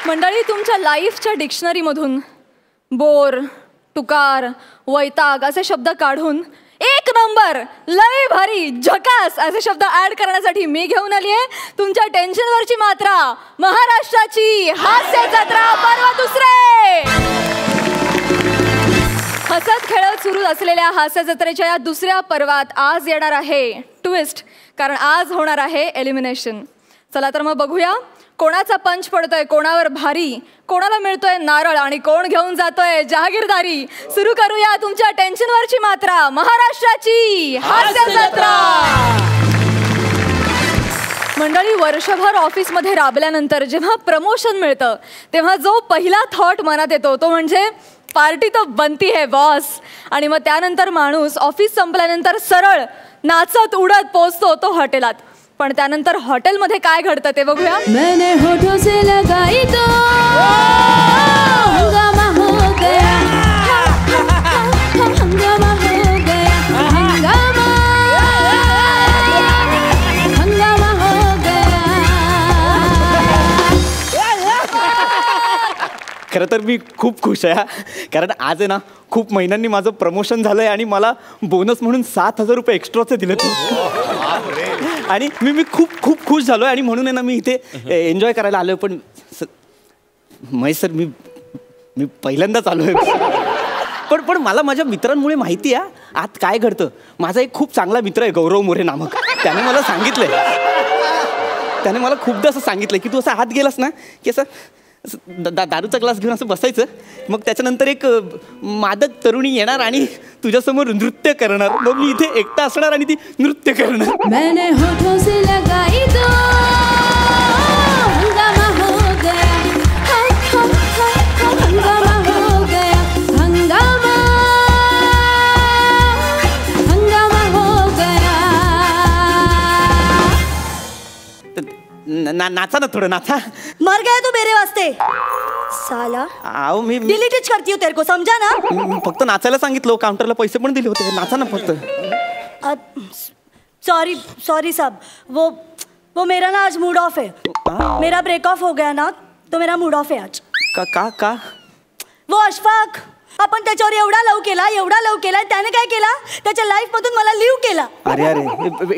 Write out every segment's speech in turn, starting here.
मंडळी, तुमच्या लाईफच्या डिक्शनरीमधून बोर, टुकार, वैताग असे शब्द काढून एक नंबर, लय भारी, झकास असे शब्द ऍड करण्यासाठी मी घेऊन आली आहे तुमच्या टेन्शनवरची मात्रा, महाराष्ट्राची हास्य जत्रा पर्व दुसरे. हसत खेळत सुरू असलेल्या हास्य जत्रेच्या या दुसऱ्या पर्वात आज येणार आहे ट्विस्ट, कारण आज होणार आहे एलिमिनेशन. चला तर मग बघूया कोणाचा पंच पडतोय, कोणावर भारी, कोणाला मिळतोय नारळ आणि कोण घेऊन जातोय जहागीरदारी. सुरू करूया तुमच्या टेन्शनवरची मात्रा, महाराष्ट्राची हास्य जत्रा. मंडळी, वर्षभर ऑफिसमध्ये राबल्यानंतर जेव्हा प्रमोशन मिळतं तेव्हा जो पहिला थॉट मनात येतो तो म्हणजे पार्टी तो बनती है बॉस. आणि मग त्यानंतर माणूस ऑफिस संपल्यानंतर सरळ नाचत उडत पोचतो तो हॉटेलात. पण त्यानंतर हॉटेलमध्ये काय घडतं ते बघूया. मैंने होठों से लगाई तो हंगामा हो गया, हंगामा हो गया, हंगामा हो गया. खरं तर मी खूप खुश आहे, कारण आज आहे ना खूप महिन्यांनी माझं प्रमोशन झालंय आणि मला बोनस म्हणून 7,000 रुपये एक्स्ट्राचे दिले. आणि मी खूप खूप खुश झालोय आणि म्हणून आहे ना मी इथे एन्जॉय करायला आलोय. पण महेश सर, मी पहिल्यांदाच आलोय. पण मला माझ्या मित्रांमुळे माहिती आहे आत काय घडतं. माझा एक खूप चांगला मित्र आहे गौरव मोरे नामक. त्याने मला सांगितलंय, त्याने मला खूपदा असं सांगितलंय की तू असं आत गेलास ना की असं दारूचा ग्लास घेऊन असं बसायचं, मग त्याच्यानंतर एक मादक तरुणी येणार आणि तुझ्यासमोर नृत्य करणार, मग मी इथे एकटा असणार आणि ती नृत्य करणार. मैंने होठों से लगाई तो हंगामा हो गया, हंगामा हो गया, हंगामा हो गया. नाचा ना थोडं, नाचा. मर गया तू मेरे वास्ते साला. आओ मी डिलीट करती हूँ तेरे को, समझा ना. फक्त नाचायला सांगितलं, काउंटरला पैसे पण दिले होते. नाचा ना फक्त. सॉरी साहब, वो मेरा ना आज मूड ऑफ है. मेरा ब्रेक ऑफ हो गया ना, तो मेरा मूड ऑफ है आज. का वो अशफाक, आपण त्याच्यावर एवढा लव केला, त्याने काय केला, त्याच्या लाईफ मधून मला लिव्ह केला. अरे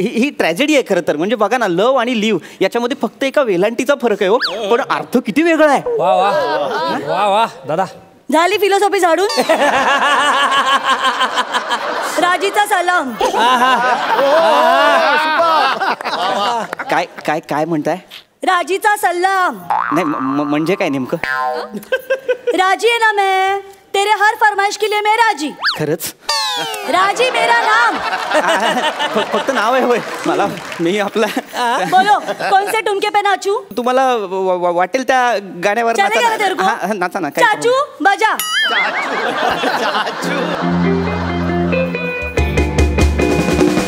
ही ट्रॅजेडी आहे खरं तर. म्हणजे बघा ना, लव आणि लिव्ह याच्यामध्ये फक्त एका वेलांटीचा फरक आहे हो, पण अर्थ किती वेगळा आहे. वा वा वा वा दादा, झाली फिलॉसॉफी झाडून. राजीचा सलाम. काय म्हणताय? राजीचा सलाम. नाही म्हणजे काय नेमकं? राजी है ना मैं, तेरे हर फरमाइश के लिए मैं राजी. खरंच? राजी मेरा नाम. फक्त नाव आहे होय मला. मी आपला बोलो कौन से ठुमके पे नाचू? तुम्हाला वाटेल त्या गाण्यावर नाचा ना. चाचू बजा.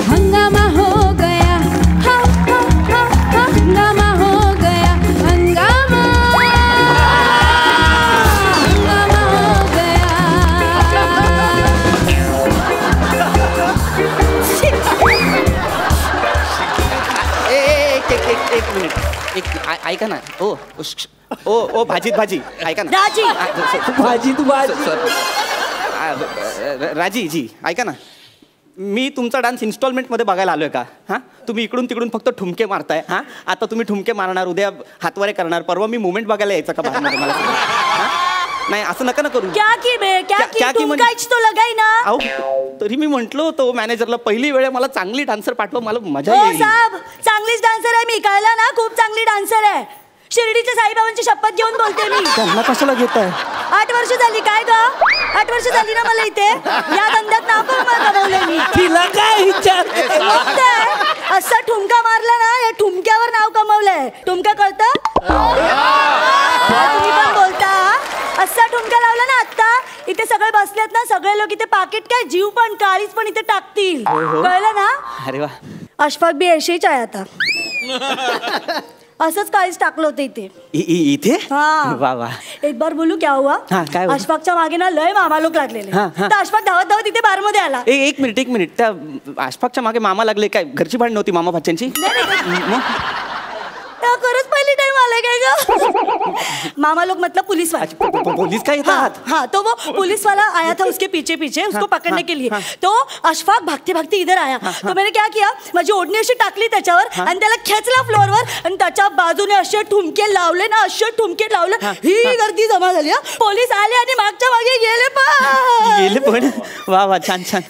हंगामा हो गया, हंगामा हो गया, हंगामा हो गया. एक मिनिट, ऐका ना. ओ भाजी ऐका ना. राजी भाजी तू भाजी. राजी जी ऐका ना, मी तुमचा डान्स इन्स्टॉलमेंटमध्ये बघायला आलोय का? हां, तुम्ही इकडून तिकडून फक्त ठुमके मारताय. हां, आता तुम्ही ठुमके मारणार, उद्या हातवारे करणार, परवा मी मुवमेंट बघायला यायचं का बाहेरमध्ये मला? नाही असं नका ना करू. क्या की तो लगाई ना. अहो तरी मी म्हंटलो होतो मॅनेजरला पहिली वेळ मला चांगली डान्सर पाठवा, मला मजा येईल. साहेब चांगलीच डान्सर आहे मी, कळलं ना, खूप चांगली डान्सर आहे. शिर्डीच्या साईबाबांची शपथ घेऊन बोलते मी. त्यांना कशाला घेताय? 8 वर्ष झाली. काय ग 8 वर्ष झाली ना मला इथे या धंद्यात नाव कमवलंय मी. तिला काय विचार? असा ठुमका मारला ना, या ठुमक्यावर नाव कमवलंय. ठुमका कळतं? तुम्ही पण बोलता. असा ठुमका लावला ना आता इथे सगळे बसलेत ना, सगळे लोक इथे पाकिट काय जीव पण काळीच पण इथे टाकतील. कळलं ना? अरे वा. अशफाक बी अशीच आहे आता. असंच काळीच टाकलं होतं इथे. इथे? वा वा. एक बार बोलू क्या हुआ? काय? अशफाकच्या मागे ना लय मामा लोक लागलेले. तर अशफाक धावत इथे बार मध्ये आला. एक मिनिट, त्या अशफाकच्या मागे मामा लागले काय? घरची भांडण नव्हती मामा भाच्यांची? बेटा खरंच पहिली टाइम आलाय काय ग मामा लोग मतलब पुलिस वाले पोलीस काय येतात हाँ तो वो पुलिस वाला आया था उसके पीछे पीछे उसको पकड़ने के लिए तो अशफाक भागते भागते इधर आया तो मैंने क्या किया माझी ओढणी अशी टाकली त्याच्यावर आणि त्याला खेचला फ्लोअरवर आणि त्याच्या बाजूने असे ठुमके लावले ना असे ठुमके लावले ही गर्दी जमा झाली पोलीस आले आणि मागच्या मागे गेले पण वा वा छान छान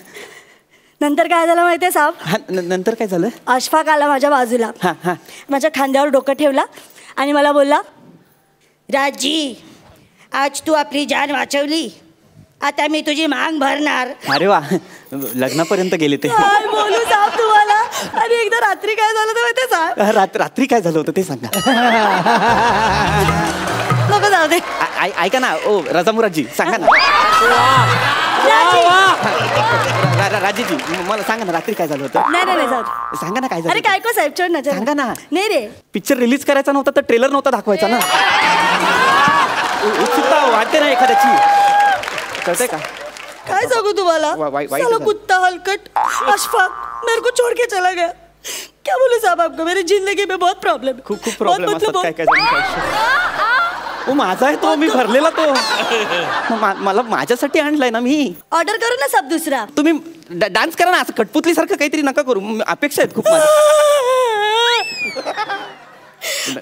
नंतर काय झालं माहितीये साहेब नंतर काय झालं अशफाक आला माझ्या बाजूला माझ्या खांद्यावर डोकं ठेवला आणि मला बोलला राजी आज तू आपली जान वाचवली आता मी तुझी मांग भरणार अरे वा लग्नापर्यंत गेले ते काय बोलू साहेब तुम्हाला आणि एकदा रात्री काय झालं तर माहितीये साहेब रात्री काय झालं होतं ते सांगा नको जाऊ दे ऐका ना ओ रजामुराजी सांगा ना राजीजी मला सांगा ना रात्री काय झालं होतं नाही जाऊ सांगा ना काय झालं अरे काय को साहेब चढ ना सांगा ना नाही रे पिक्चर रिलीज करायचा नव्हता तर ट्रेलर नव्हता दाखवायचा ना उत्सुकता वाटते ना एखाद्याची कळतंय का काय सांगू तुम्हाला वाईट साला झालं. कुत्ता हलकट अशफाक मेरे को छोड़ के चला गया क्या बोलूं साहब आपको मेरी जिंदगी में बहुत प्रॉब्लम खूप प्रॉब्लेम असतात काय ओ माझा आहे तो मी भरलेला तो मला माझ्यासाठी आणलाय ना मी ऑर्डर करू ना सब दुसरा तुम्ही डान्स करा ना असं कटपुतली सारखं काहीतरी नका करू अपेक्षा आहेत खूप माझ्या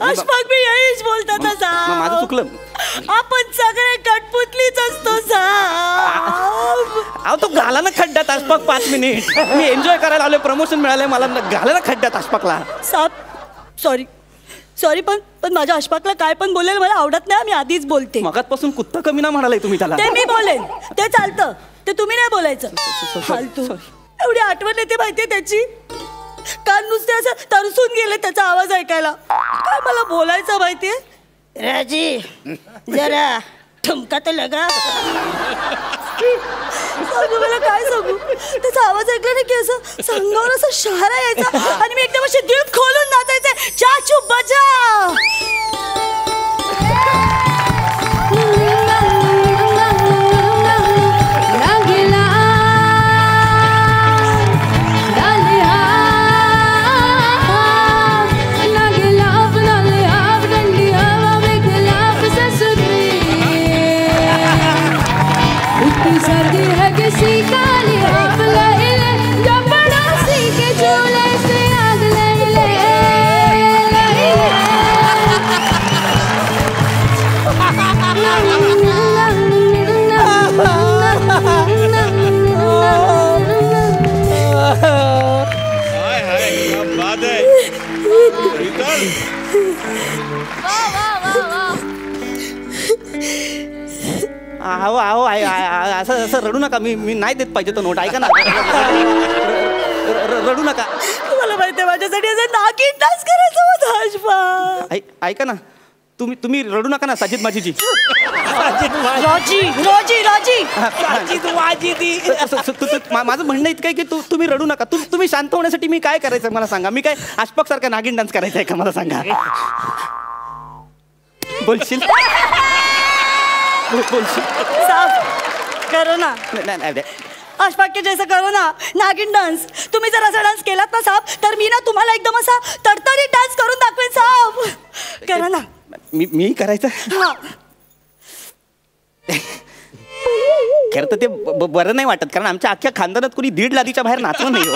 अशफाक मी यहीच बोलता था साहब माझं चुकलं आपण सगळे कटपुतलीच असतो साहब अहो तो घाला ना खड्ड्यात आसपाक 5 मिनिट मी एन्जॉय करायला आलोय प्रमोशन मिळालंय मला घाला ना खड्ड्यात आसपाकला साहब सॉरी पण माझ्या अशफाकला काय पण बोलेल मला आवडत नाही मी आधीच बोलते मगातपासून कुत्ता कमी ना म्हणालाय तुम्ही त्याला ते मी बोलेन ते चालतं ते तुम्ही नाही बोलायचं फालतू एवढी आठवण येते माहितीये त्याची कान नुसते असं तरसून गेले त्याचा आवाज ऐकायला काय मला बोलायचं माहितीये राजी जरा ठुमका तर लगा सांगू मला काय सांगू त्याचा आवाज ऐकला ना की असं सांगावर असं शहारा यायचा आणि मी एकदम अशी दिल खोलून नाचायचे चाचू बजा सर्दी है किसी काली आग ले ले जो पड़ोसी के चूल्हे से आग ले ले आहो असं रडू नका मी नाही देत पाहिजे तो नोट ऐका ना रडू नका मला माहितीये माझ्यासाठी असं नाकीट डान्स करायचं होतं अशफाक ऐका ना तुम्ही रडू नका ना साजिद माझीजी माझं म्हणणं इतकं आहे की तुम्ही रडू नका तुम्ही शांत होण्यासाठी मी काय करायचं मला सांगा मी काय अशफाक सारखा नागिन डान्स करायचा आहे का मला सांगा बोलशील करो ना नाही अशफाक के जैसा करो ना नागिन डान्स तुम्ही जर असा डान्स केलात ना साहब तर मी ना तुम्हाला एकदम असा तडतडीत डान्स करून दाखवेन साहब करा ना मी करायचं हा खरं तर ते बरं नाही वाटत कारण आमच्या अख्ख्या खानदानात कोणी 1.5 लादीच्या बाहेर नाचलं नाही हो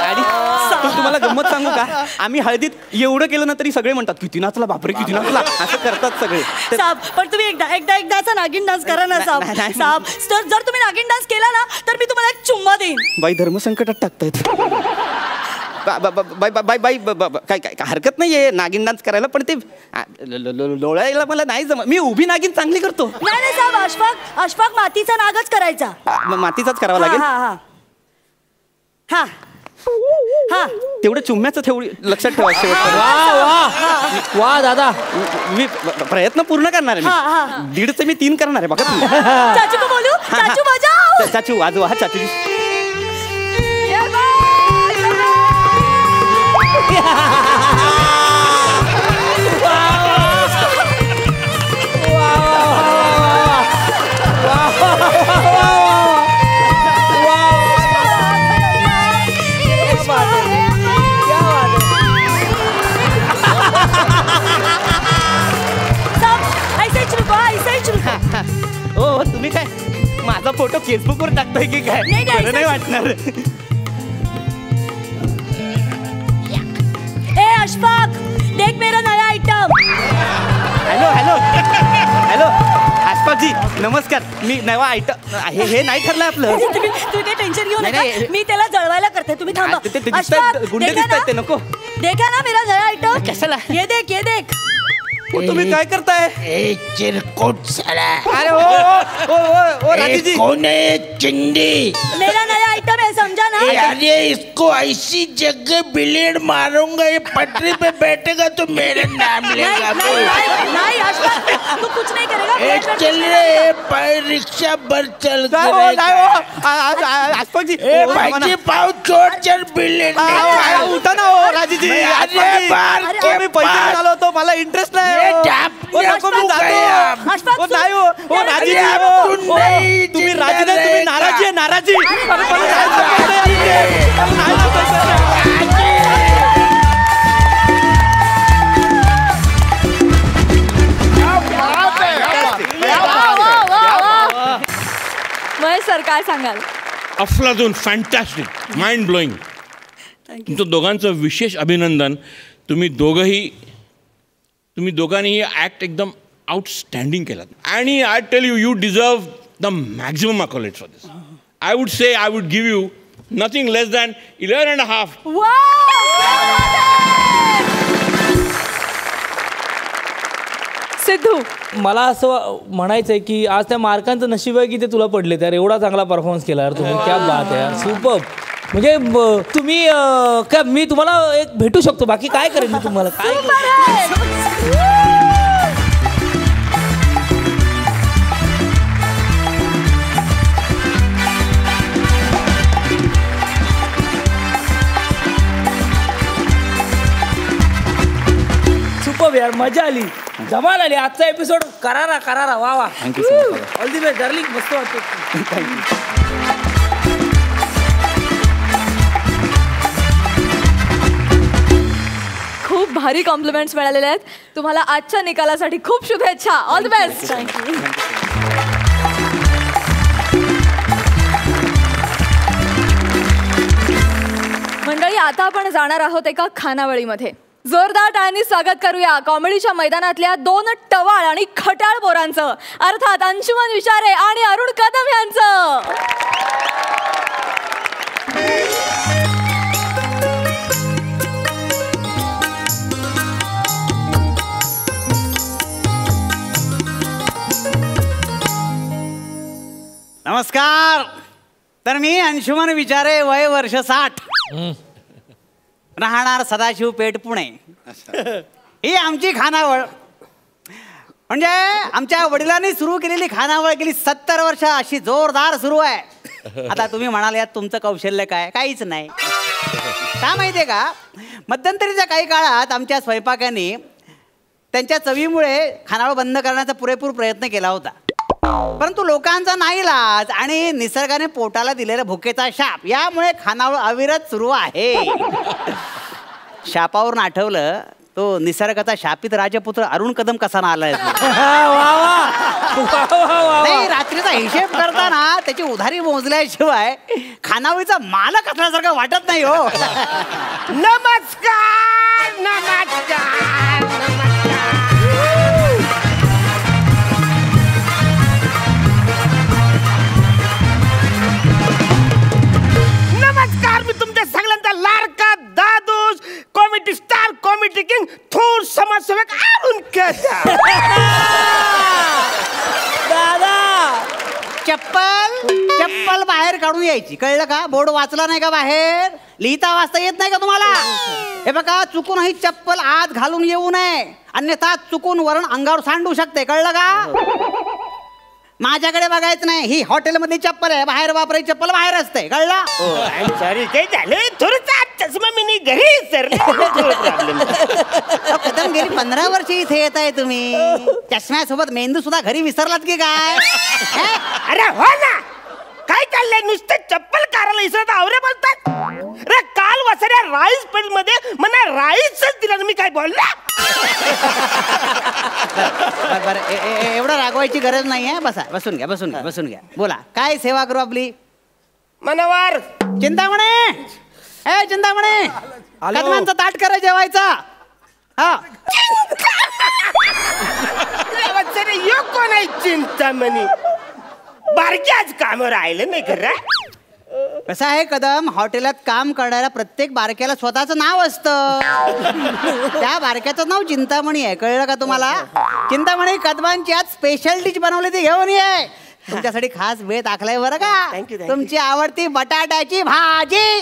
आणि तुम्हाला गंमत सांगू का आम्ही हळदीत एवढं केलं ना तरी सगळे म्हणतात किती नाचला बापरे किती नाचला असं करतात सगळे साहब पण तुम्ही एकदाचा नागिन डान्स करा ना साहब साहब जर तुम्ही नागिन डान्स केला ना तर मी तुम्हाला एक चुम्मा देईन बाई धर्मसंकटात टाकतायत बाई काय हरकत नाहीये नागिन डान्स करायला पण ते लोळायला मला नाही जमत मी उभी नागिन चांगली करतो नाही साहब अशफाक मातीचा नागच करायचा मातीचाच करावा लागेल हा तेवढं चुम्म्याचं तेवढी लक्षात ठेवा वा वा दादा मी प्रयत्न पूर्ण करणार आहे मी 1.5चे मी 3 करणार आहे बघा तुम्ही चाचू को बोलू चाचू बजाओ चाचू वाजवा हा चाचू फोटो फेसबुकवर टाकतोय की काय? नाही, बरं नाही वाटणार. ए अशफाक, देख मेरा नया आइटम. हॅलो हॅलो हॅलो आसपासजी नमस्कार. मी नवा आयटम हे नाही ठरलं आपलं. तुम्ही काही टेन्शन घेऊ नाही, नका, नाही. मी त्याला जळवायला करते, तुम्ही थांबा. ते दिसतायत, अशफाक, गुंडे देखा दिसतायत ते, ना? नको. देखा ना मेरा नया आइटम. कशाला? ये देख, ये देख. तुम्ही काय करताय? चिरकुट साला. अरे ओ राजीजी. कौन है चिंडी? मेरा नया आइटम है, समझा ना? अरे इसको ऐसी जगह ब्लेड मारूंगा, ये पटरी पे बैठेगा तो मेरा नाम नहीं, लेगा. नहीं, नहीं, अशफाक, तू कुछ नहीं करेगा. ए, चल रे पाय रिक्शा बर चल आसपासजी भाईचे पाव चोट चल ब्लेड उठा ना हो राजीजी. अरे बाल के मी पैसे पास. मिळालो होतो, मला इंटरेस्ट नाही. ये हो. डाप- ओ, नको, मी डाप- जातो. अशफाक, ओ, नाही हो. ओ, राजीजी, अरे, हो. तू ओ, नाही तुम्ही जिंदा राजी नाही, तुम्ही रहेगा. नाराजी आहे, नाराजी. अरे, मला नाही सांगायचं आहे. मला नाही सांगायचं आहे. महेश सर काय सांगाल? अफलातून फॅन्टॅस्टिक माइंड ब्लोईंग. तुमचं दोघांचं विशेष अभिनंदन. तुम्ही दोघांनीही ॲक्ट एकदम आउटस्टँडिंग केलात. आणि I tell you, you deserve the maximum accolade for this. I would say, I would give you nothing less than 11.5. Sidhu, मला असं म्हणायचं आहे की आज त्या मार्कांचं नशीब आहे की ते तुला पडले. त्यावर एवढा चांगला परफॉर्मन्स केला यार तुम्ही. क्या बात आहे यार, सुपर्ब. म्हणजे तुम्ही काय मी तुम्हाला एक भेटू शकतो, बाकी काय करेन मी तुम्हाला काय. सुपर्ब यार, मजा आली, धमाल आली. आजचा एपिसोड करारा वा वा. Thank you so much. All the best darling, मस्त वाटतं. खूप भारी कॉम्प्लिमेंट्स मिळालेले आहेत तुम्हाला. आजच्या निकालासाठी खूप शुभेच्छा. All the best. मंडळी, आता आपण जाणार आहोत एका खानावळीमध्ये. जोरदार टाळ्यांनी स्वागत करूया कॉमेडीच्या मैदानातल्या दोन टवाळ आणि खटाळ बोरांचं, अर्थात अंशुमन विचारे आणि अरुण कदम यांचं. नमस्कार. तर मी अंशुमन विचारे, वय वर्ष 60, राहणार सदाशिव पेठ, पुणे. ही आमची खानावळ. म्हणजे आमच्या वडिलांनी सुरू केलेली खानावळ गेली 70 वर्ष अशी जोरदार सुरू आहे. आता तुम्ही म्हणाल यात तुमचं कौशल्य काय? काहीच नाही. का माहितीये का, मध्यंतरीच्या काही काळात आमच्या स्वयंपाकाने त्यांच्या चवीमुळे खानावळ बंद करण्याचा पुरेपूर प्रयत्न केला होता. परंतु लोकांचा नाईलाज आणि निसर्गाने पोटाला दिलेला भुकेचा शाप यामुळे खानावळ अविरत सुरू आहे. शापावरून आठवलं, तो निसर्गाचा शापित राजपुत्र अरुण कदम कसा ना आलाय. नाही, रात्रीचा हिशेब करताना त्याची उधारी मोजल्याशिवाय खानावळीचा मालक असल्यासारखं वाटत नाही हो. नमस्कार नमस्कार नमस्कार. मी तुमच्या सगळ्यांचा लाडका दादूस, कॉमेडी स्टार, कॉमेडी किंग, थोर समाजसेवक अरुण कदम. दादा, चप्पल बाहेर काढून यायची, कळलं का? बोर्ड वाचला नाही का बाहेर? लिहिता वाचता येत नाही का तुम्हाला? हे बघा, चुकून ही चप्पल आत घालून येऊ नये, अन्यथा चुकून वरण अंगावर सांडू शकते, कळलं का? माझ्याकडे बघायचं नाही. ही हॉटेलमधली चप्पल आहे, बाहेर वापरायची चप्पल बाहेर असते, कळलं? सॉरी, काय झालं? थोडंसं चष्मा मी घरी सर. कदम, गेली 15 वर्ष इथे येत आहे तुम्ही. चष्म्यासोबत मेंदू सुद्धा घरी विसरलात की काय? अरे हो ना, काय चाललंय? नुसतं चप्पल काराला इसरत आवरे बोलतात. अरे काल वासऱ्या राईस पेल मध्ये मला राईसच दिला, मी काय बोलला? बरं, एवढं रागवायची गरज नाही आहे. बसा, बसून घ्या, बसून घ्या, बसून घ्या. बोला, काय सेवा करू आपली? मनोवर चिंतामणे, ए चिंतामणे, कदमांचं ताट करा जेवायचा. हा यो कोण आहे चिंतामणी? बारक्याच काम राहिलं नाही खरं. कसं आहे कदम, हॉटेलात काम करणाऱ्या प्रत्येक बारक्याला स्वतःचं नाव असतं. त्या बारक्याचं नाव चिंतामणी आहे, कळलं का तुम्हाला? चिंतामणी कदमांची आज स्पेशल डिश बनवली ती घेऊन ये. तुमच्यासाठी खास वेळ टाकलाय बरं का. तुमची आवडती बटाट्याची भाजी.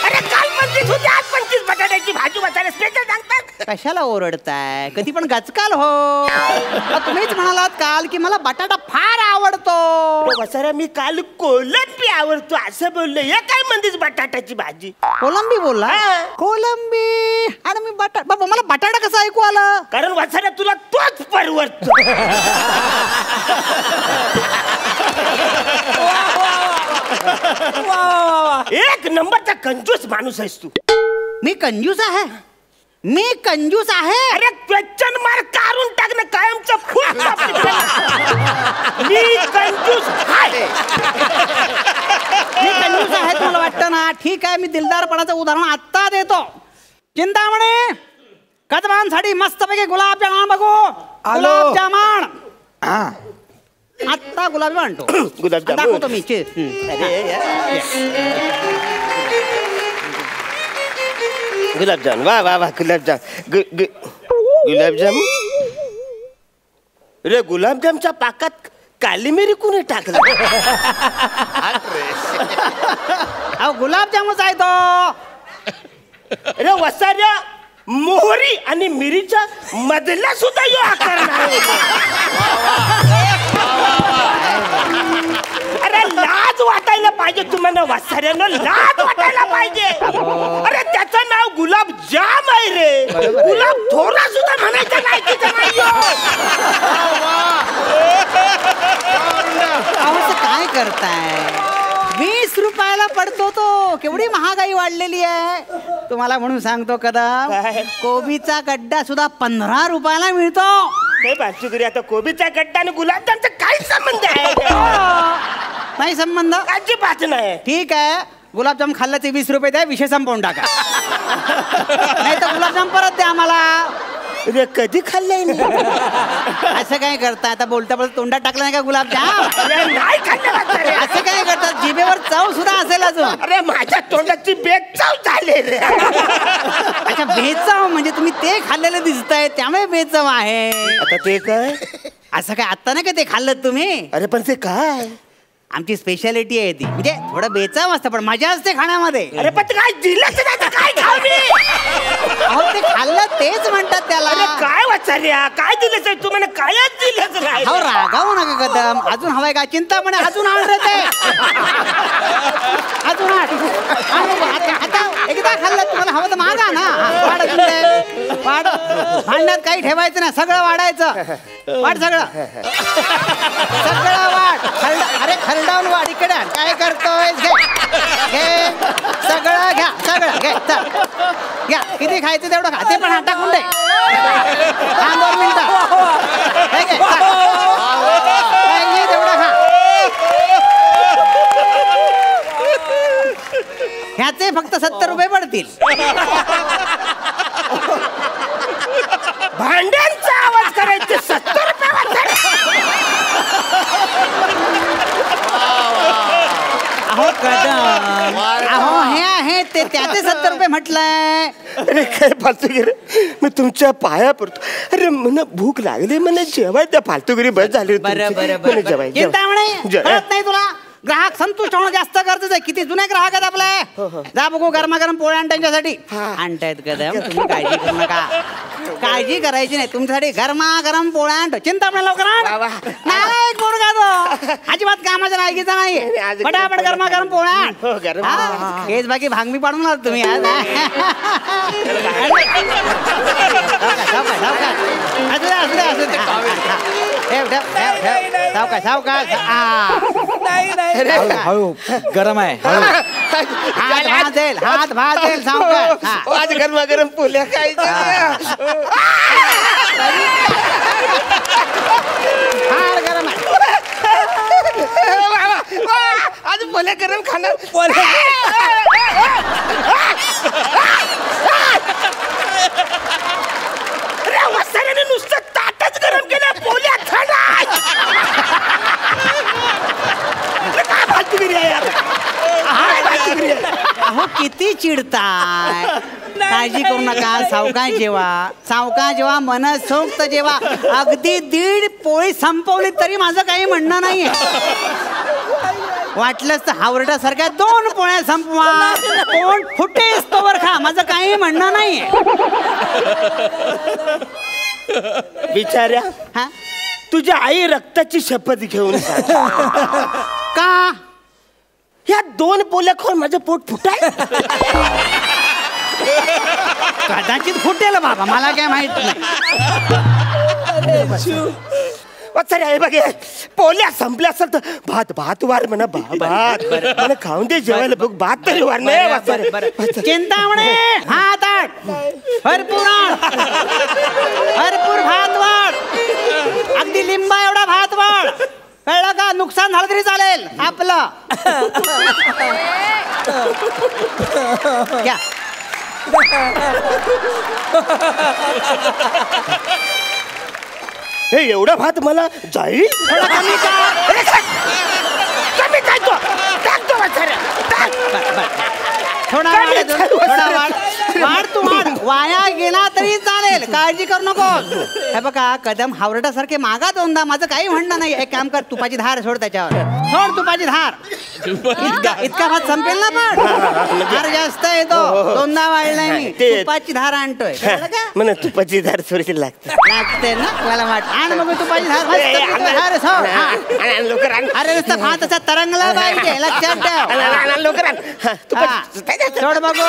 अरे काल 25 होती, आज 25 बटाट्याची भाजी बसायला स्पेशल सांगतात. कशाला ओरडताय? कधी पण गचकाल हो. तुम्हीच म्हणालात काल की मला बटाटा फार आवडतो. वसारा मी काल कोलंबी आवडतो असं बोललो. हे काय म्हणतेस बटाट्याची भाजी? कोलंबी बोलला? कोलंबी आणि मी बाबा मला बटाटा कसा ऐकू आला? कारण वसारा तुला तोच परवडतो. एक नंबरचा कंजूस माणूस आहेस तू. मी कंजूस आहे? मी कंजूस आहे? अरे क्वेश्चन मार्क काढून टाक ना कायमचं फुल. मी कंजूस आहे. मी कंजूस आहे तुम्हाला वाटतं ना? ठीक आहे, मी दिलदारपणाचं उदाहरण आत्ता देतो. चिंतामणी, कदमांसाठी मस्तपैकी गुलाबजामुन बघू. गुलाबजामुन आत्ता गुलाबजामुन आणतो. गुलाबजामुन दाखवतो मी. गुलाबजामुन, वा वा वा, गुलाबजामुन. रे गुलाबजामच्या पाकात काली मिरी कुणी टाकला? अहो गुलाबजामुनच आहे तो. अरे वसाऱ्या, मोहरी आणि मिरीच्या मधला सुद्धा यो आकार नाही. अरे लाज वाटायला पाहिजे तुम्हाला वसाऱ्यानं, लाज वाटायला पाहिजे. अरे त्याचं नाव गुलाब जाम आहे रे. गुलाब थोडा सुद्धा म्हणायचं लायकीचं नाही. काय करताय? 20 रुपयाला पडतो तो. केवढी महागाई वाढलेली आहे तुम्हाला म्हणून सांगतो कदम. कोबीचा गड्डा सुद्धा 15 रुपयाला मिळतो. बाजूगिरी, आता कोबीचा गड्डा आणि गुलाबजामचा काय संबंध आहे? नाही संबंध? अजिबात नाही. ठीक आहे, गुलाबजाम खाल्ला ते 20 रुपये द्या, विषय संपवून टाका. नाही तर गुलाबजाम परत द्या आम्हाला. अरे कधी खाल्लंय मी? असं काय करता? आता बोलता बोलता तोंडात टाकलं नाही का गुलाबजाम? नाही खाल्लं. असं काय करतात? जिभेवर चव सुद्धा असेल अजून. अरे माझ्या तोंडाची बेचव झाली रे. अच्छा, बेचव म्हणजे तुम्ही ते खाल्लेलं दिसतंय त्यामुळे बेचव आहे. आता ते काय? असं काय आता नाही का ते खाल्लं तुम्ही? अरे पण ते काय? आमची स्पेशालिटी आहे ती. म्हणजे थोडं बेचव असतं पण मजा असते खाण्यामध्ये. अरे पण काय दिलंच नाही, काय खाऊ मी? अहो ते खाल्लं तेच म्हणतात त्याला. अरे काय वाचार्या, काय दिलंच तू? म्हणे कायच दिलंच नाही. अहो रागावू नका कदम. अजून हवाय का? चिंतामणी अजून आण रे ते. अजून आता एकदा खाल्लं तुम्हाला हवं तर मागा ना. वाढ अजून दे. वाढ. भांड्यात काही ठेवायचं ना, सगळं वाढायचं. वाढ सगळं, सगळं वाढ. अरे खरडावून वाढ. इकडे काय करतोय? घे सगळं, घ्या सगळं, घे. घ्या, किती खायचं तेवढं खा. ते पण टाकून दे. 2 मिनिटं तेवढं खा. ह्याचे फक्त 70 रुपये पडतील. भांड्यांचा आवाज करायचे 70 रुपये. अहो कदम, अहो हे आहे ते त्याचे 70 रुपये म्हटलंय. अरे काय फालतूगिरी, मी तुमच्या पाया पडतो. अरे मला भूक लागली, मला जेवाय त्या फालतूगिरी बस झाली. बरं बरं बरं. चिंतामणी, कळत नाही तुला? ग्राहक संतुष्ट होणं जास्त गरजेचं आहे. किती जुने ग्राहक आहेत आपले. जा बघू गरमागरम पोळ्या आण त्यांच्यासाठी. आणतायत कदम, तुम्ही काळजी करू नका. काळजी करायची नाही. तुमच्यासाठी गरमागरम पोळ्या आणतो. चिंतामणी लवकर आण. नाही एक पोळगा तो अजिबात कामाच्या लायकीचा नाही. पटापट गरमागरम पोळ्या आण. हेच बाकी भांगमी पाडून आलात तुम्ही आज. सावकाश. हळू, गरम आहे. हात भाजेल सावकाश. आज गरमागरम पोळ्या खायच्या. गरम खाणार अरे वसाऱ्याने नुसतं ताटच गरम केलं पोल्या थंड काय फालतूगिरी आहे यार अहो किती चिडताय काळजी करू नका सावकाश जेवा मनसोक्त जेवा अगदी 1.5 पोळी संपवली तरी माझं काही म्हणणं नाहीये वाटलंच तर हावरटासारख्या 2 पोळ्या संपवा कोण फुटेस तोवर खा माझं काही म्हणणं नाहीये बिचाऱ्या हा तुझ्या आई रक्ताची शपथ घेऊन सांग. का ह्या 2 पोल्या खाऊन माझं पोट फुटाय कदाचित फुटेल बाबा मला काय माहित नाही वत्सरे हे बघे पोल्या संपल्या असेल तर भात वार म्हणा भात मला खाऊन दे जेवायला बघ भात तरी वार नाही वत्सरे चिंतामणे भात आण भरपूर भात वाढ अगदी लिंबा एवढा भात वाढ कळलं का नुकसान झालं तरी चालेल आपलं घ्या हे एवढा भात मला जाईल थोडा कमी का अरे कमी काय तो टाक तो वत्सरे थोडा वाढ तू वाढ वाया गेला तरी चालेल काळजी करू नको हे बघा कदम हावरटासारखे मागा 2दा माझं काही म्हणणं नाही एक काम कर तुपाची धार सोड त्याच्यावर सोड तुपाची धार इतका भात संपेल ना पण धार जास्त येतो 2दा वाढलाय मी तुपाची धार आणतोय म्हणा तुपाची धार थोडीशी लागते ना मला वाट आण मग तुपाची धार सोड लवकर आण अरे नुसतं भात असा तरंगला पाहिजे लक्षात ठेव लवकर आण सोड बघू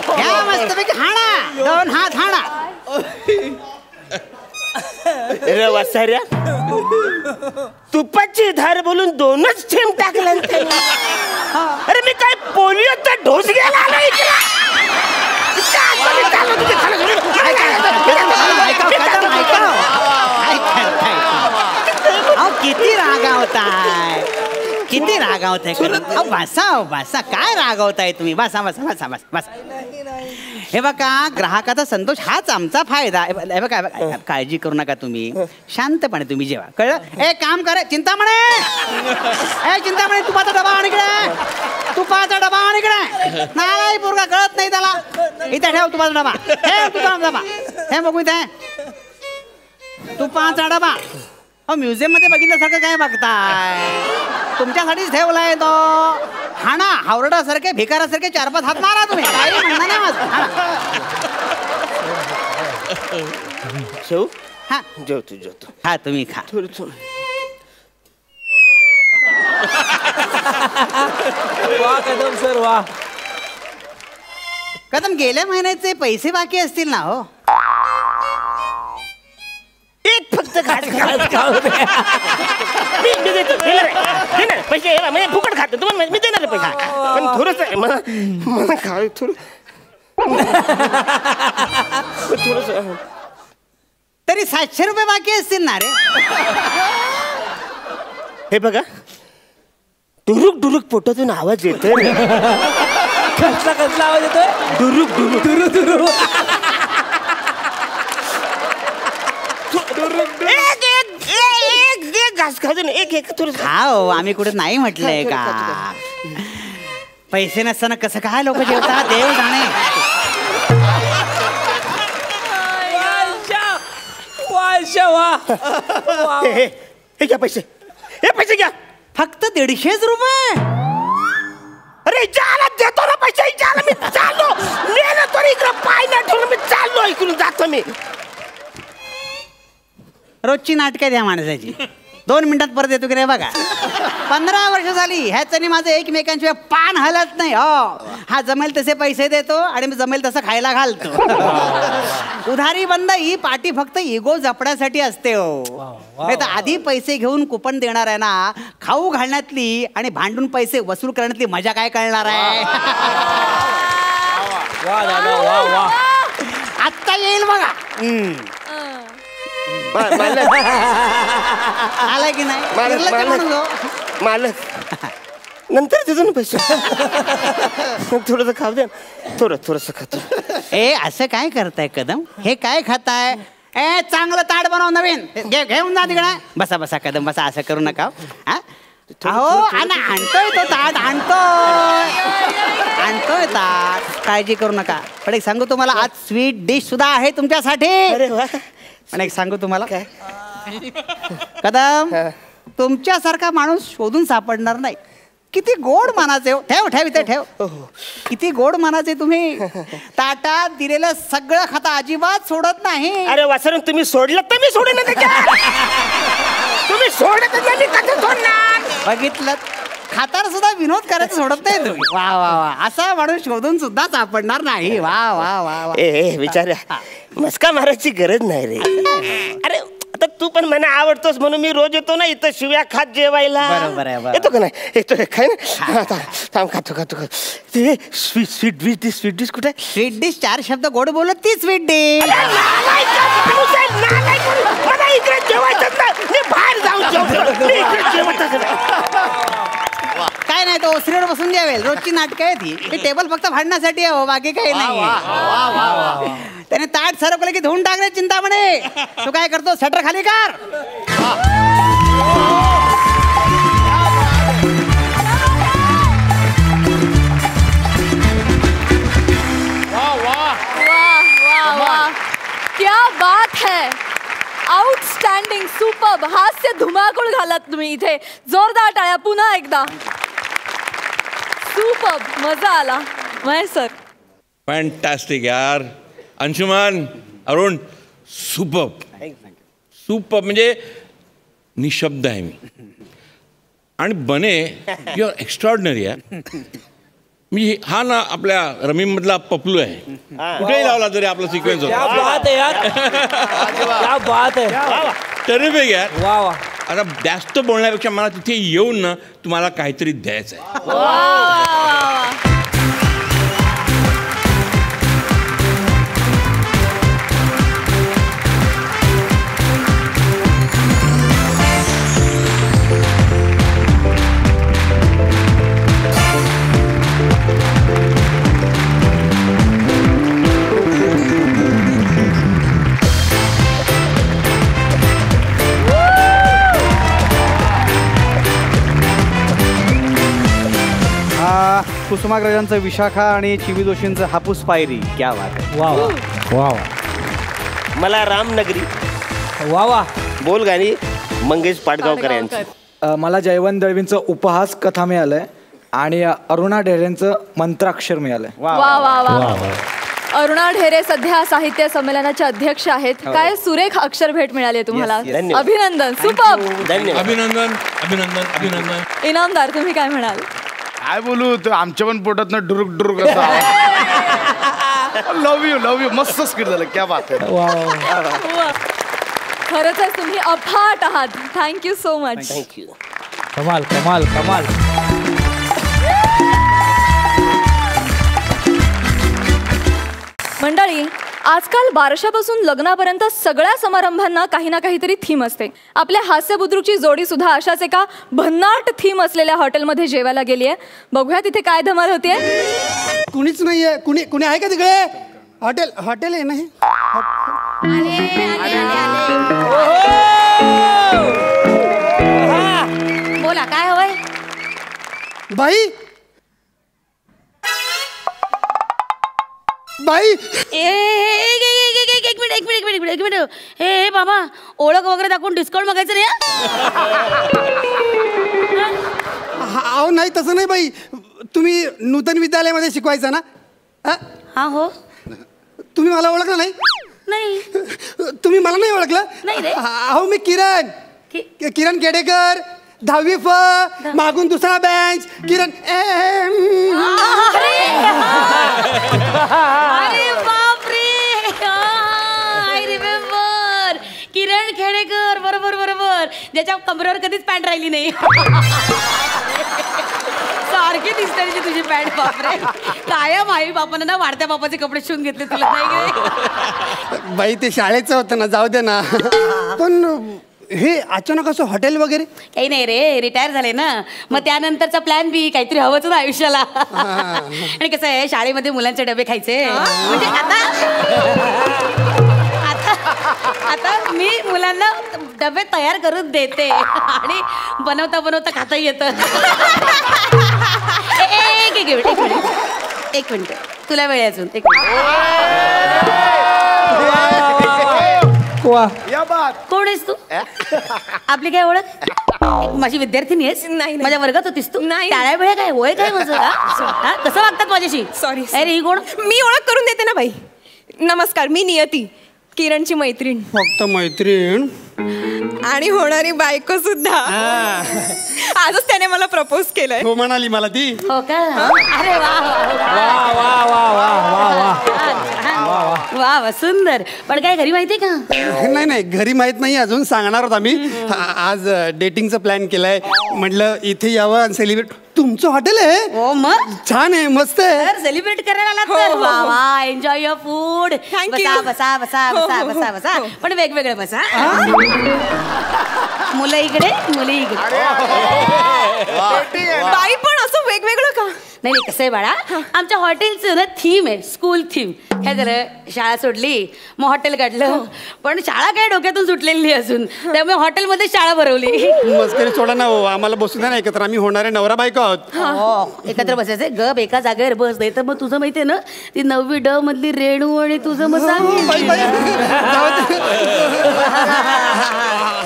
क्या मस्तपैकी हाणा 2 हात हाणा रे वसाऱ्या तुपाची धार बोलून 2च थेंब टाकला अरे मी काय पोलिओचा ढोस घ्यायला आलो किती रागावताय बसा काय रागावताय तुम्ही बसा हे बघा ग्राहकाचा संतोष हाच आमचा फायदा हे बघा काळजी करू नका तुम्ही शांतपणे तुम्ही जेवा कळलं एक काम कर चिंतामणे तुपाचा डबा आण इकडे नाही पोरगा कळत नाही त्याला इथे ठेव तुपाचा डबा हे बघू इथे तुपाचा डबा म्युझियम मध्ये बघितल्यासारखं काय बघताय तुमच्यासाठीच ठेवलाय तो हाणा हावरडासारखे भिकारासारखे 4-5 हात मारा तुम्ही काही म्हणणं नाही माझं शेव हा जेवतो हा तुम्ही खा वा कदम सर वा कदम गेल्या महिन्याचे पैसे बाकी असतील ना हो एक फक्त मी देतो पैसे म्हणजे फुकट खातो तुम्हाला मी देणार पैसे पण थोडस मला खाऊ थोडस तरी 700 रुपये बाकी असतील ना रे हे बघा डुरुक पोटातून आवाज येतोय कसला आवाज येतोय डुरुक एक घास खाजून एक थोडं खाओ आम्ही कुठे नाही म्हटलंय का पैसे नसताना कसं काय लोक जेवतात देव जाणे हे घ्या पैसे घ्या फक्त 150 रुपये अरे जाला देतो ना पैसे जाला मी चाललो नेलं तर इकडं पाय नाही ठेवून मी चाललो इकडून जातो मी रोजची नाटकं द्या माणसाची 2 मिनिटात परत येतो की रे बघा 15 वर्ष झाली ह्याच्यानी माझं एकमेकांशिवाय पान हलत नाही हो हा जमेल तसे पैसे देतो आणि मी जमेल तसं खायला घालतो उधारी बंद ही पाटी फक्त इगो जपण्यासाठी असते हो नाही तर आधी पैसे घेऊन कुपन देणार आहे ना खाऊ घालण्यातली आणि भांडून पैसे वसूल करण्यातली मजा काय कळणार आहे वा दादा वा वा आत्ता येईल बघा. मालक आलाय की नाही? मालक फिरलं की मालक म्हणून हो. मालक नंतर देतो ना पैसे. थोडंसं खाऊ द्या थोडंसं खातो. ए असं काय करताय कदम? हे काय खाताय? ए चांगलं ताट बनव नवीन. घेऊन जा तिकडे. बसा बसा कदम बसा. असं करू नका हा. अहो आणतोय तो ताट आणतोय ताट. काळजी करू नका. पण एक सांगू तुम्हाला आज स्वीट डिश सुद्धा आहे तुमच्यासाठी. अरे वा. पण एक सांगू तुम्हाला काय कदम तुमच्यासारखा माणूस शोधून सापडणार नाही. किती गोड मानाचे हो. ठेव ठेव इथे ठेव. किती गोड मानाचे तुम्ही. ताटात दिलेलं सगळं खाता अजिबात सोडत नाही. अरे वासरण तुम्ही सोडलं तर मी सोडेन ना त्याच्यात. तुम्ही सोडत नाही कसं सोडणार. बघितलं खाताना सुद्धा विनोद करायचं सोडत नाही तुम्ही. वा वा वा असा माणूस शोधून सुद्धा सापडणार नाही. वा वा वा वा. ए विचारा मस्का मारायची गरज नाही रे. अरे आता तू पण मला आवडतोस म्हणून मी रोज येतो ना इथं शिव्या खात जेवायला. बरोबर आहे, बरोबर. येतो का नाही? येतो खाय ना. थांब खातो. ते स्वीट डिश कुठे? स्वीट डिश 4 शब्द गोड बोलत ती स्वीट डिश. मला इकडे जेवायचंच नाही. मी बाहेर जाऊन जेवतो. मी इकडे जेवतच नाही. काय नाही तो ओसरीवर बसून जेवेल. रोजची नाटकं आहे ती. हे टेबल फक्त भांडण्यासाठी आहे हो, बाकी काही नाही. त्याने ताट सरकलं की धुवून टाकले चिंतामणे. तू काय करतो? शटर खाली कर. क्या बात है. Outstanding superb. हास्य धुमाकूळ घालात तुम्ही इथे. जोरदार टाळ्या पुन्हा एकदा. सुपर्ब. मजा आला महेश सर. फॅन्टॅस्टिक यार. अंशुमन अरुण सुपर्ब म्हणजे निशब्द आहे मी. आणि बने यू आर एक्स्ट्रॉर्डनरी आहे. मी हा ना आपल्या रमीमधला पपलू आहे. कुठेही लावला तरी आपला सिक्वेन्स क्या होता. बात है यार. क्या बात है. टेरिफिक यार. वा वा. आता जास्त बोलण्यापेक्षा मला तिथे येऊन ना तुम्हाला काहीतरी द्यायचं आहे. कुसुमाग्रजांचं विशाखा आणि चिवी जोशींचं हापूस पायरी. क्या बात आहे. वा वा वा वा. मला रामनगरी वा वा. बोल गाणी मंगेश पाडगावकर यांची. मला जयवंत दळवींचं उपहास कथा मिळालंय आणि अरुणा ढेरेंचं मंत्राक्षर मिळालंय. वा वा वा. अरुणा ढेरे सध्या साहित्य संमेलनाचे अध्यक्ष आहेत. काय सुरेख अक्षर भेट मिळाली तुम्हाला. धन्यवाद. अभिनंदन. सुपर्ब. धन्यवाद. अभिनंदन. इनामदार तुम्ही काय म्हणाल? काय बोलू तर आमच्या पण पोटात ना डुरुक डुरुक असा. लव यू मस्त स्किट झालं. क्या बात आहे. खरंच तुम्ही अफाट आहात. Thank you so much. थँक्यू. कमाल कमाल कमाल. मंडळी आजकाल बारशापासून लग्नापर्यंत सगळ्या समारंभांना काही ना काहीतरी थीम असते. आपल्या हास्यबुद्रुकची जोडी सुद्धा अशाच एका भन्नाट थीम असलेल्या हॉटेलमध्ये जेवायला गेली आहे. बघूया तिथे काय धमाल होतीये. कुणीच नाहीये. कुणी आहे का तिकडे? हॉटेल आहे ना हे. बोला काय हवंय. बाई एक मिनिट. हे बाबा ओळख वगैरे दाखवून डिस्काउंट मागायचं नाही. अहो नाही तसं नाही बाई. तुम्ही नूतन विद्यालयामध्ये शिकवायचं ना? हा हो. तुम्ही मला ओळखलं नाही? नाही. तुम्ही मला नाही ओळखलं? नाही रे. अहो मी किरण केडेकर 10वी फ मागून दुसरा बेंच. किरण अरे बापरे. I remember. किरण खेडेकर. बरोबर ज्याच्या कमरेवर कधीच पॅन्ट राहिली नाही. सारखी दिसते तुझी पॅन्ट बापरे. कायम आई बापानं ना वाढत्या बापाचे कपडे शिवून घेतले तुला नाही गे. बाई ते शाळेचं होतं ना, जाऊ दे ना. पण हे अचानक असं हॉटेल वगैरे काही नाही रे, रिटायर झाले ना, मग त्यानंतरचा प्लॅन बी काहीतरी हवंच ना आयुष्याला. आणि कसं आहे शाळेमध्ये मुलांचे डबे खायचे म्हणजे आता मी मुलांना डबे तयार करून देते आणि बनवता बनवता खाता येतं. एक मिनिट तुला वेळ अजून एक कोण आहेस तू? आपली काय ओळख? माझी विद्यार्थिनी आहेस? नाही माझ्या वर्गात होतीस तू? नाही. त्याला वेळ काय वय काय माझं? कसं वागतात माझ्याशी? सॉरी. अरे ही कोण? मी ओळख करून देते ना बाई. नमस्कार, मी नियती, किरणची मैत्रीण. फक्त मैत्रीण आणि होणारी बायको सुद्धा. आजच त्याने मला प्रपोज केलंय. हो म्हणाली मला ती. हो का? अरे वा वा वा सुंदर. पण काय घरी माहितीये का? नाही नाही घरी माहित नाही अजून, सांगणार होत आम्ही. आज डेटिंगचा प्लॅन केलाय, म्हटलं इथे यावं आणि सेलिब्रेट. तुमचं हॉटेल आहे? हो मग छान आहे, मस्त आहे. सेलिब्रेट करायला आलात तर वा वा. Enjoy your food. बसा बसा बसा बसा बसा बसा. पण वेगवेगळे बसा. मुलं इकडे मुली इकडे. बाई पण असं वेगवेगळं का? नाही नाही कसं आहे बाळा, आमच्या हॉटेलचं ना थीम आहे, स्कूल थीम. काय झालं, शाळा सोडली मग हॉटेल काढलं, पण शाळा काय डोक्यातून सुटलेली नाही अजून, त्यामुळे हॉटेलमध्ये शाळा भरवली. मस्करी सोडा ना हो, आम्हाला बसू द्या ना एकत्र, आम्ही होणारे नवरा बायको आहोत. एकत्र बसायचंय गप एका जागेवर बस. नाही तर मग तुझं माहितीये ना ती 9वी ड मधली रेणू आणि तुझं मग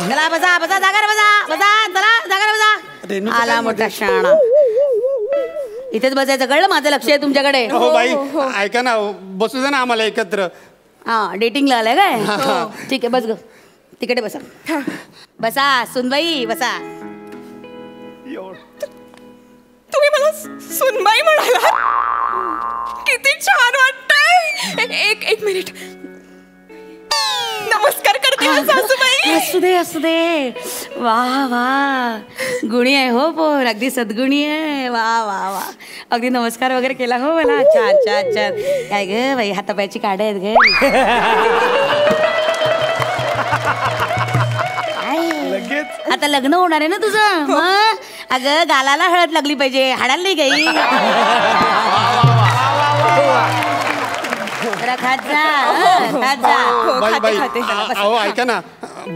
चला बसा बसा जागार बसा बसा चला जागार बसा. आला मोठा शाणा. इथेच बसायचं, कळलं? माझं लक्ष आहे तुमच्याकडे. हो बाई ऐका ना, बसू दे ना आम्हाला एकत्र. हा डेटिंगला आलाय काय? ठीक आहे बस ग, तिकडे बसा बसा सुनबाई बसा. तुम्ही मला सुनबाई म्हणाला, किती छान वाटतंय. एक मिनिट, नमस्कार करते सासूबाई. असू दे असू दे. वा वा गुणी आहे हो, पण अगदी सद्गुणी आहे. वा वा वा अगदी नमस्कार वगैरे केला हो मला. छान छान छान. काय ग बाई हातापायची काढ आहेत ग. आता लग्न होणार आहे ना तुझं, मग अगं गालाला हळद लागली पाहिजे, हाडाला नाही काही. जरा खात जा खात जा. बाई बाई अहो ऐका ना,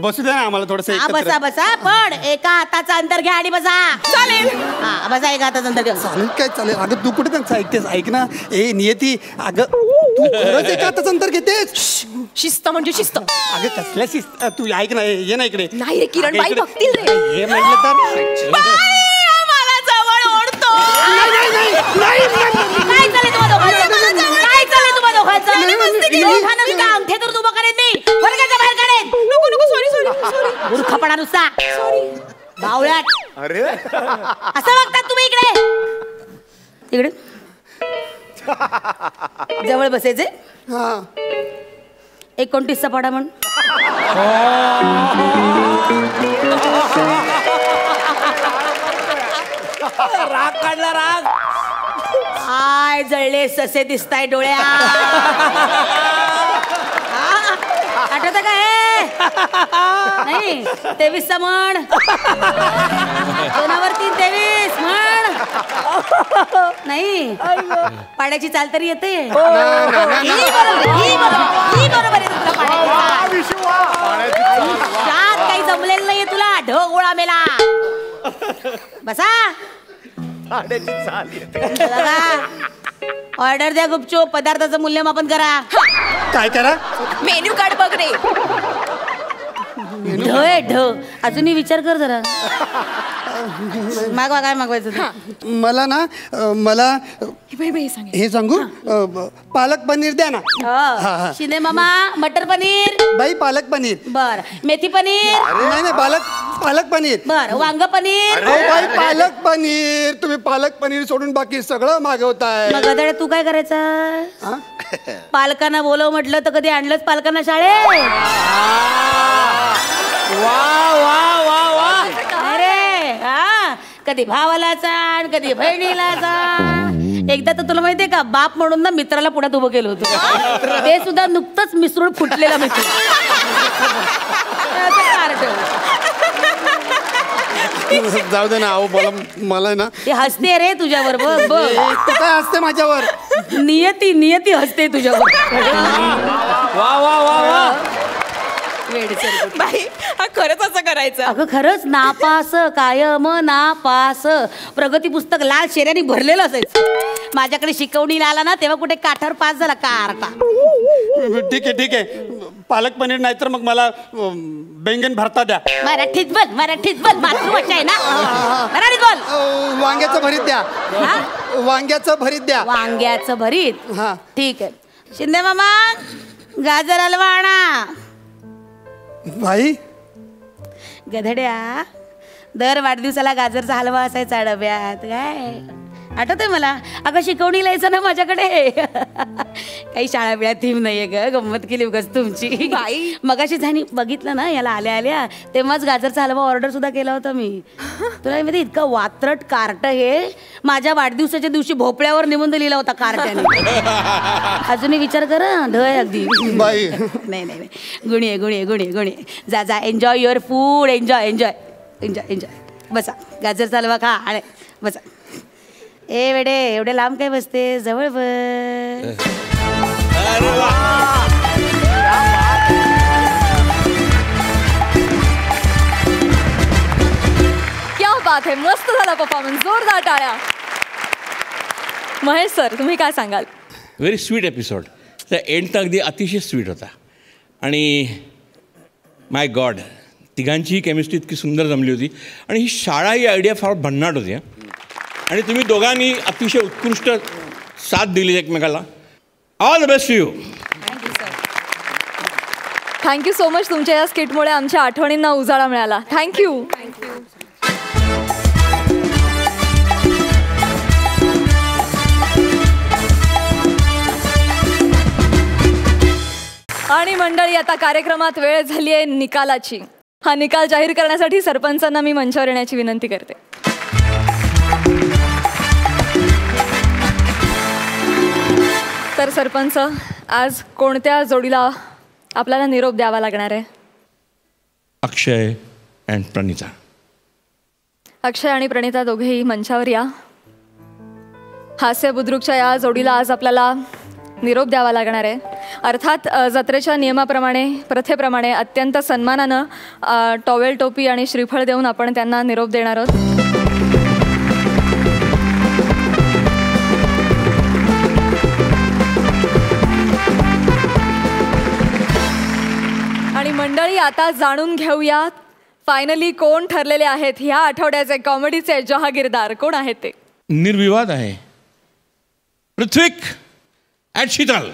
बसू द्या ना आम्हाला थोडस. बसा बसा, पण एका हाताचा अंतर घ्या आणि बसा. चालेल. हा बसा, एका हाताचा अंतर घ्या. चालेल काय चालेल. अगं तू कुठे त्यांचं ऐकतेस? ऐक ना ए नियती, अगं तू खरंच एका हाताचं अंतर घेतेस? शिस्त म्हणजे शिस्त. अगं कसल्या शिस्त? तू ऐक ना, ये ना इकडे. नाही रे किरण, बाई बघतील रे. हे म्हटलं तर मला जवळ ओढतो. काय चालेल तुम्हा दोघांचं? काय चालेल तुम्हा दोघांचं? अंगठे तर तुम्हा करेन मी, वर्गाच्या बाहेर काढेन. नको नको, सॉरी सॉरी. मूर्खपणा नुसता. बावळ्यात. अरे असं वागतात तुम्ही. इकडे इकडे जवळ बसायचे. 29चा पाडा म्हण. राग काढला राग. आय जळले ससे दिसताय डोळ्या. आठवत काय? नाही 23चा म्हण. 2/3 म्हण. नाही पाड्याची चाल तरी येते. ही बरोबर आहे तुला पाड्याची चाल. काही जमलेलं नाहीये तुला, ढग गोळा मेला. बसा. ऑर्डर द्या गुपचूप, पदार्थाचं मूल्यमापन करा. काय करा? मेन्यू कार्ड बघ रे. ढ आहे ढ. अजूनही विचार कर जरा. मागवा काय मागवायचं? मला ना मला हे सांगू, पालक पनीर द्या ना. शिंदे मामा मटर पनीर. बाई पालक पनीर. बर मेथी पनीर. नाही नाही पालक पनीर. बर वांग पनीर. बाई पालक पनीर. तुम्ही पालक पनीर सोडून बाकी सगळं मागवताय. मग गदाड्या तू काय करायचं? पालकांना बोलव म्हटलं तर कधी आणलंच पालकांना शाळेत? वा वा वा वा. अरे हा, कधी भावाला जाण, कधी बहिणीला जाण. एकदा तर तुला माहितीये का, बाप म्हणून ना मित्राला पुढ्यात उभं केलं होतं. ते सुद्धा नुकतंच मिसळून फुटलेला मित्र. जाऊ दे ना. अहो मला ना ते हसते रे तुझ्यावर. बघ बघ काय हसते माझ्यावर. नियती हसते तुझ्यावर. वा वा वा वा. बाई हा खरंच असं करायचं. अगं खरंच नापास, कायम नापास. प्रगती पुस्तक लाल शेऱ्याने भरलेलं असायचं. माझ्याकडे शिकवणीला आला ना तेव्हा कुठे काठावर पास झाला कारटा. ठीक आहे पालक पनीर नाही तर मग मला बैंगन भरता द्या. मराठीत बोल मातृभाषा आहे ना. मराठीत बोल. वांग्याचं भरीत द्या. वांग्याचं भरीत. हा ठीक आहे. शिंदे मामा गाजर हलवा आणा. भाई गधड्या, दर वाढदिवसाला गाजरचा हलवा असायचा डब्यात. काय आठवतंय मला. अगं शिकवणीला यायचं ना माझ्याकडे. काही शाळा बिळा थीम नाहीये ग. गंमत केली उगाच तुमची. मगाशी झाली बघितलं ना याला आल्या तेव्हाच गाजरचा हलवा ऑर्डर सुद्धा केला होता मी. तुला माहिती इतकं वात्रट कार्ट हे माझ्या वाढदिवसाच्या दिवशी भोपळ्यावर निबंध लिहिला होता कार्ट्याने. अजूनही विचार कर. ढय अगदी बाई. नाही गुणी जा एन्जॉय युअर फूड. एन्जॉय. बसा गाजरचा हलवा खा आणि बसा. ए वेडे एवढे लांब काय बसते, जवळ बस. क्या बात आहे. मस्त झाला परफॉर्मन्स. जोरदार टाळ्या. महेश सर तुम्ही काय सांगाल. Very sweet episode. त्या एंड तर अगदी अतिशय स्वीट होता. आणि माय गॉड तिघांचीही केमिस्ट्री इतकी सुंदर जमली होती. आणि ही शाळा ही आयडिया फार भन्नाट होती. आणि तुम्ही दोघांनी अतिशय उत्कृष्ट साथ दिली एकमेकाला. All the best you. Thank you so much. तुमच्या या स्किटमुळे आमच्या आठवणींना उजाळा मिळाला. थँक्यू. आणि मंडळी आता कार्यक्रमात वेळ झाली आहे निकालाची. हा निकाल जाहीर करण्यासाठी सरपंचांना मी मंचावर येण्याची विनंती करते. तर सरपंच आज कोणत्या जोडीला आपल्याला निरोप द्यावा लागणार आहे. अक्षय अँड प्रणिता. अक्षय आणि प्रणिता दोघेही मंचावर या. हास्य बुद्रुकच्या या जोडीला आज आपल्याला निरोप द्यावा लागणार आहे. अर्थात जत्रेच्या नियमाप्रमाणे प्रथेप्रमाणे अत्यंत सन्मानानं टॉवेल टोपी आणि श्रीफळ देऊन आपण त्यांना निरोप देणार आहोत. आणि मंडळी आता जाणून घेऊया फायनली कोण ठरलेले आहेत ह्या आठवड्याचे कॉमेडीचे जहागीरदार. कोण आहेत ते. निर्विवाद आहे पृथ्वीक ॲट शीतल.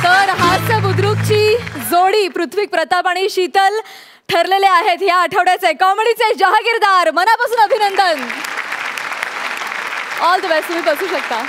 तर हास्य बुद्रुकची जोडी पृथ्वी प्रताप आणि शीतल ठरलेले आहेत ह्या आठवड्याचे कॉमेडीचे जहागीरदार. मनापासून अभिनंदन. All the best. तुम्ही बसू शकता.